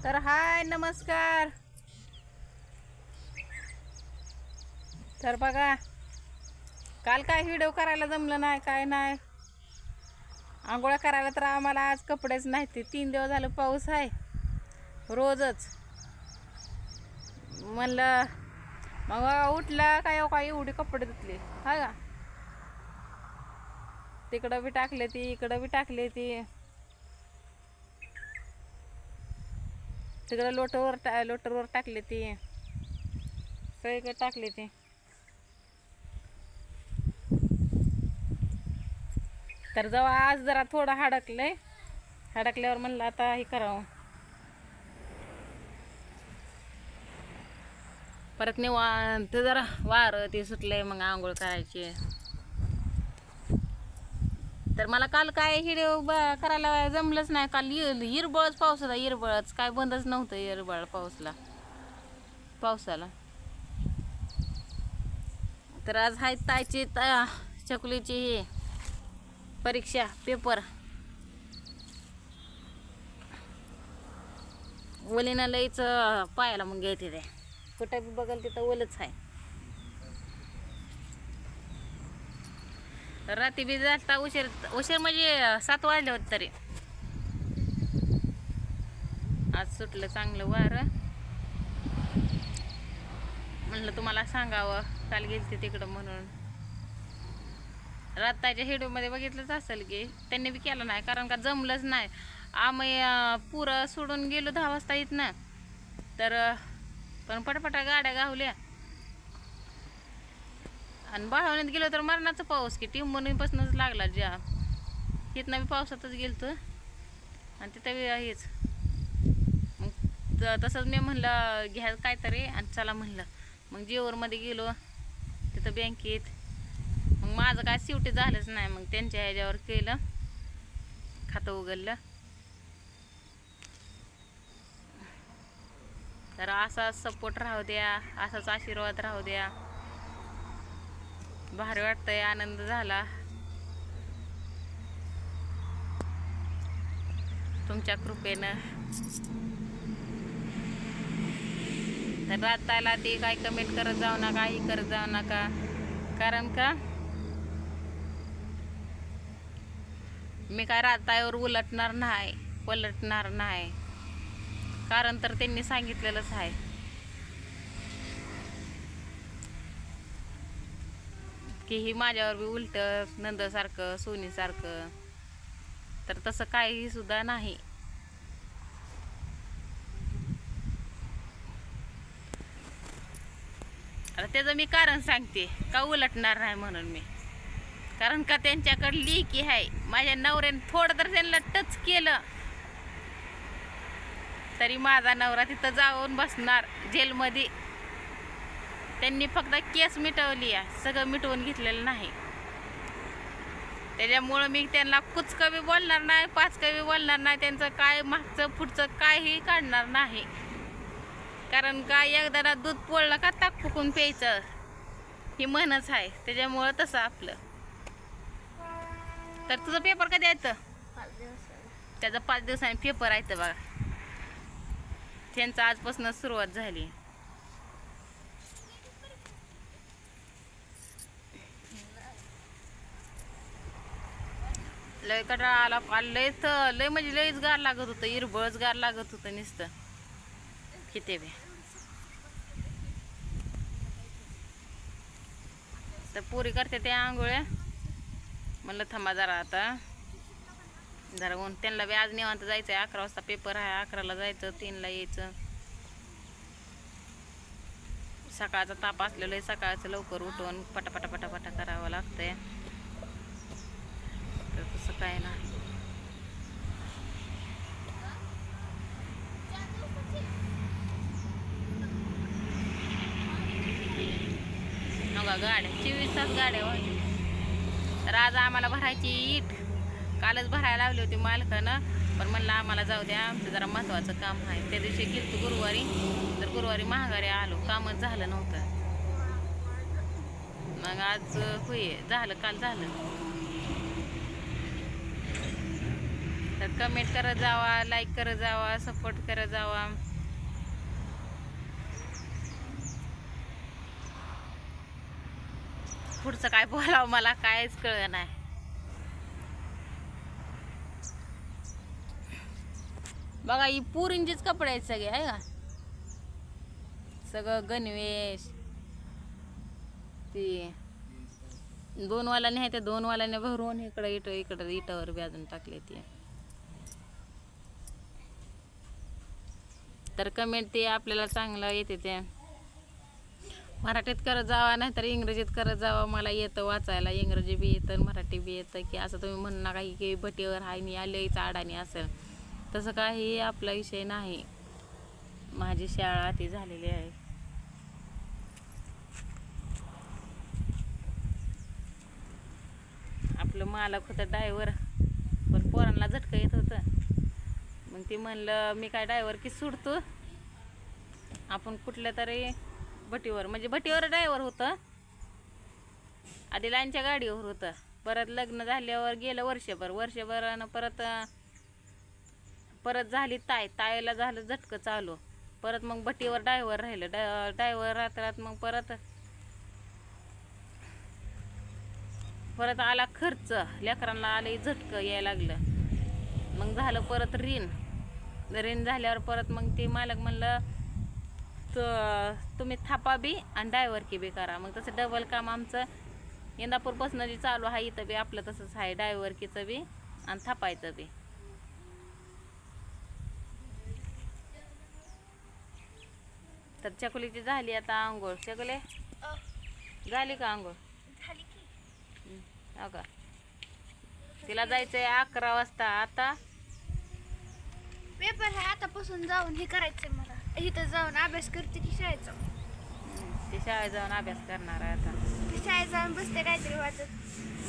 तर हाय नमस्कार. तर बघा, काल काय व्हिडिओ करायला जमलं नाही, काय नाही. आंघोळ्या करायला तर आम्हाला आज कपडेच नाहीत. 3 दिवस झालं पाऊस आहे रोजच. म्हणलं मग उठला काय एवढी कपडे धुतले हा का. तिकडं बी टाकले ती, इकडं बी टाकले ती, तिकडं लोटरवर टाकले ती, सगळीकडे टाकले ती. तर जेव्हा आज जरा थोडं हडकल्यावर म्हणलं आता हे करावं. परत निवांत जरा वारं ते सुटलंय, मग आंघोळ करायची. तर मला काल काय व्हिडिओ करायला जमलंच नाही. काल इरबळच पाऊस होता, इरबळच काय बंदच नव्हतं. इरबळ पावसाला. तर आज हाय ताईची चकुलीची ही परीक्षा पेपर. ओलीनं लईच पायाला मग घेते ते, कुठं बी बघल तिथं ओलच आहे. रात्री बी जाता उशीर म्हणजे 7 वाजले होते तरी. आज सुटलं चांगलं वारं. म्हणलं तुम्हाला सांगावं, काल गेलते तिकडं म्हणून. रात्रीच्या व्हिडिओमध्ये बघितलंच असेल की त्यांनी बी केलं नाही, कारण का जमलंच नाही. आम्ही पुरं सोडून गेलो 10 वाजता इथनं. तर पण पटापटा गाड्या गावल्या आणि बाळवणीत गेलो तर मरणाचा पाऊस की टिंबूनपासूनच लागला. ज्या इथनं बी पावसातच गेलतो आणि तिथं बी हेच. मग तसंच मी म्हणलं घ्या काहीतरी आणि चला म्हणलं. मग जेवरमध्ये गेलो तिथं बँकेत. मग माझं काय शेवटी झालंच नाही. मग त्यांच्या ह्याच्यावर केलं, खातं उघडलं. तर असाच सपोर्ट राहू द्या, असाच आशीर्वाद राहू द्या. भारी वाटतंय, आनंद झाला तुमच्या कृपेनं. तर रात्रीला ती काय कमेंट करत जाऊ नका, ही करत जाऊ नका, कारण का मी काय रात्रीवर उलटणार नाही, पलटणार नाही. कारण तर त्यांनी सांगितलेलंच आहे की ही माझ्यावर बी उलट नंदसारखं सोनीसारखं. तर तसं काही सुद्धा नाही. आता त्याचं मी कारण सांगते का उलटणार नाही म्हणून मी. कारण का त्यांच्याकडे लेकी आहे. माझ्या नवऱ्याने थोडं तर त्यांना टच केलं तरी माझा नवरा तिथं जाऊन बसणार जेलमध्ये. त्यांनी फक्त केस मिटवली आहे, सगळं मिटवून घेतलेलं नाही. त्याच्यामुळं मी त्यांना कुचकं बी बोलणार नाही, पाचकं बी बोलणार नाही. त्यांचं काय मागचं पुढचं काहीही काढणार नाही. कारण का एकदा दूध पोळलं का ताक फुकून प्यायचं ही म्हणच आहे. त्याच्यामुळं तसं आपलं. तर तुझं पेपर कधी येतं? 5 दिवसांनी. त्याचा 5 दिवसांनी पेपर आहे बघा. त्यांचं आजपासून सुरुवात झाली. लय कटाळा आला काल. लय म्हणजे लयच गार लागत होतं, इरबळच गार लागत होतं नुसतं किती बी. तर पोरी करते त्या आंघोळ्या. म्हणलं थांबा जरा आता जरा ऊन. त्यांना बी आज निवांत जायचं आहे. 11 वाजता पेपर आहे. 11ला जायचं, 3ला यायचं. सकाळचा ताप असलेलं आहे. सकाळचं लवकर उठून पटापटा करावं लागतंय. तर तसं काय नाही. नका गाड्या 24 तास गाड्या वाजल्या. तर आज आम्हाला भरायची ईट कालच भरायला लावली होती मालकानं. पण म्हणलं आम्हाला जाऊ द्या, आमचं जरा महत्त्वाचं काम आहे. त्या दिवशी गेलतो गुरुवारी. तर गुरुवारी महागारी आलो, कामच झालं नव्हतं. मग आज होय झालं, काल झालं. तर कमेंट करत जावा, लाईक करत जावा, सपोर्ट करत जावा. पुढचं काय बोलावं मला कायच कळलं नाही. बघा ही पुरींचेच कपडे आहेत सगळे आहे का, सगळं गणवेश. ते 2 वाल्याने आहे, ते 2 वाल्याने भरून इकडं इकडं इटावर बी अजून टाकले ते. तर कमेंट ते आपल्याला चांगलं येते. ते मराठीत करत जावा नाही तर इंग्रजीत करत जावा. मला येतं वाचायला, इंग्रजी बी येतं मराठी बी येतं. की असं तुम्ही म्हणू नका की भटीवर हाय नि आलंच अडाणी असेल, तसं काही आपला विषय नाही. माझी शाळा ती झालेली आहे. आपलं मालक होतं ड्रायव्हर, पण पोरांना झटकं येत होतं. मग ती म्हणलं मी काय ड्रायव्हर की सोडतो, आपण कुठल्या तरी भटीवर, म्हणजे भटीवर ड्रायव्हर होतं. आधी लाईनच्या गाडीवर होतं, परत लग्न झाल्यावर गेलं वर्षभर परत झाली ताईला झालं झटकं चालू. परत मग भटीवर ड्रायव्हर राहिलं. ड्रायव्हर राहतात. मग परत आला खर्च, लेकरांना आले झटकं यायला लागलं. मग झालं परत ऋण झाल्यावर परत मग ते मालक म्हणलं तुम्ही थापा बी आणि ड्रायव्हर की बी करा. मग तसं डबल काम आमचं इंदापूरपासून जे चालू आहे इथं बी आपलं तसंच आहे, ड्रायव्हर कीचं बी आणि थापायचं बी. तर चकुलीची झाली आता आंघोळ. चकुले झाली का आंघोळ? हो का. तिला जायचंय 11 वाजता. आता पेपर आहे, आतापासून जाऊन हे करायचंय मला. इथं जाऊन अभ्यास करते की शाळेत जाऊन? ती शाळेत जाऊन अभ्यास करणार आहे आता. शाळेत जाऊन बसते काहीतरी वाचत.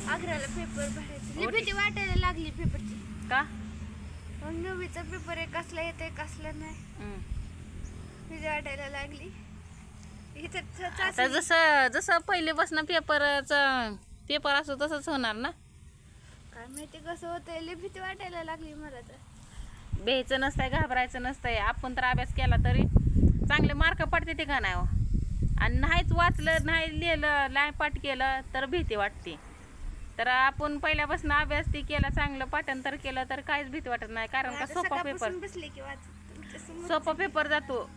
11ला पेपर भरायचे. भीती वाटायला लागली पेपरची. का? मग 9वीचा पेपर आहे, कसला येतोय कसला नाही भीती वाटायला लागली. आता जसं पहिलेपासून पेपर असो तसंच होणार ना. काय माहिती कसं होतंय, लई भीती वाटायला लागली मला तर. भ्यायचं नसतंय, घाबरायचं नसतंय. आपण तर अभ्यास केला तरी चांगले मार्क पडते ते का नाही हो. आणि नाहीच वाचलं, नाही लिहिलं, नाही पाठ केलं तर भीती वाटते. तर आपण पहिल्यापासून अभ्यास ती केला, चांगलं पाठांतर केलं तर काहीच भीती वाटत नाही. कारण का सोपा पेपर जातो.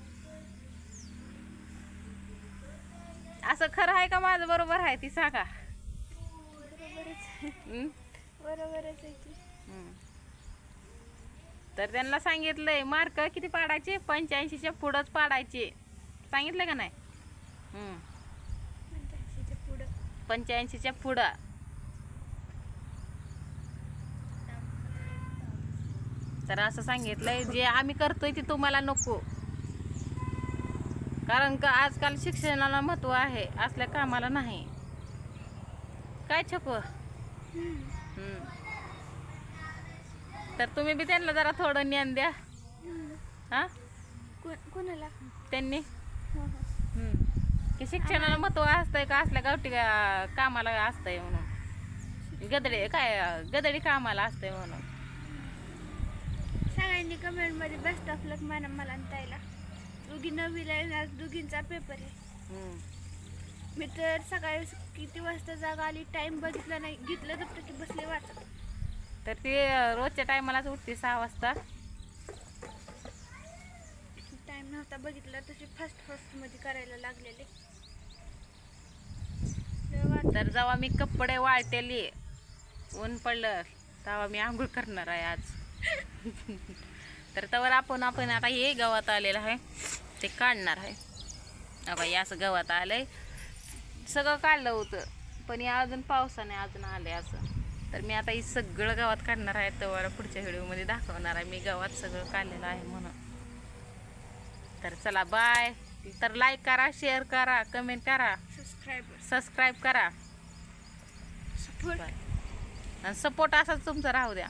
असं खरं आहे का माझं बरोबर आहे ती सांगा. बरोबरच आहे की. तर त्यांना सांगितलंय मार्क किती पाडायचे, 85च्या पुढंच पाडायचे. सांगितलं का नाही? 85च्या पुढं. तर असं सांगितलंय. जे आम्ही करतोय ते तुम्हाला नको. कारण का आजकाल शिक्षणाला महत्व आहे, असल्या कामाला नाही. काय छको. तर तुम्ही बी त्यांना जरा थोडं ज्ञान द्या. हा कोणाला? त्यांनी की शिक्षणाला महत्व असतंय का असल्या गावठी कामाला असतंय म्हणून, गदडी कामाला असतंय म्हणून. सगळ्यांनी कमेंट मध्ये बेस्ट ऑफ लक म्हणा मला आणि ताईला. दोघी 9वीला येणार, दोघींचा पेपर आहे. मी तर सकाळी किती वाजता जागा आली, टाइम बघितला नाही, घेतलं तर की बसले वाचत. तर ते रोजच्या टायमालाच उठते 6 वाजता. टाइम नव्हता बघितला, तशी फर्स्ट मध्ये करायला लागलेले. तर जेव्हा मी कपडे वाळतेली, ऊन पडलं तेव्हा मी आंघोळ करणार आहे आज. तर त्यावर आपण आता हे गवत आलेलं आहे ते काढणार आहे. अबा हे असं गवत आलंय, सगळं काढलं होतं पण या अजून पावसाने अजून आलंय असं. तर मी आता हे सगळं गवत काढणार आहे, तर पुढच्या व्हिडिओमध्ये दाखवणार आहे मी गवत सगळं काढलेलं आहे म्हणून. तर चला बाय. तर लाईक करा, शेअर करा, कमेंट करा, सबस्क्राईब करा. आणि सपोर्ट असाच तुमचा राहू द्या.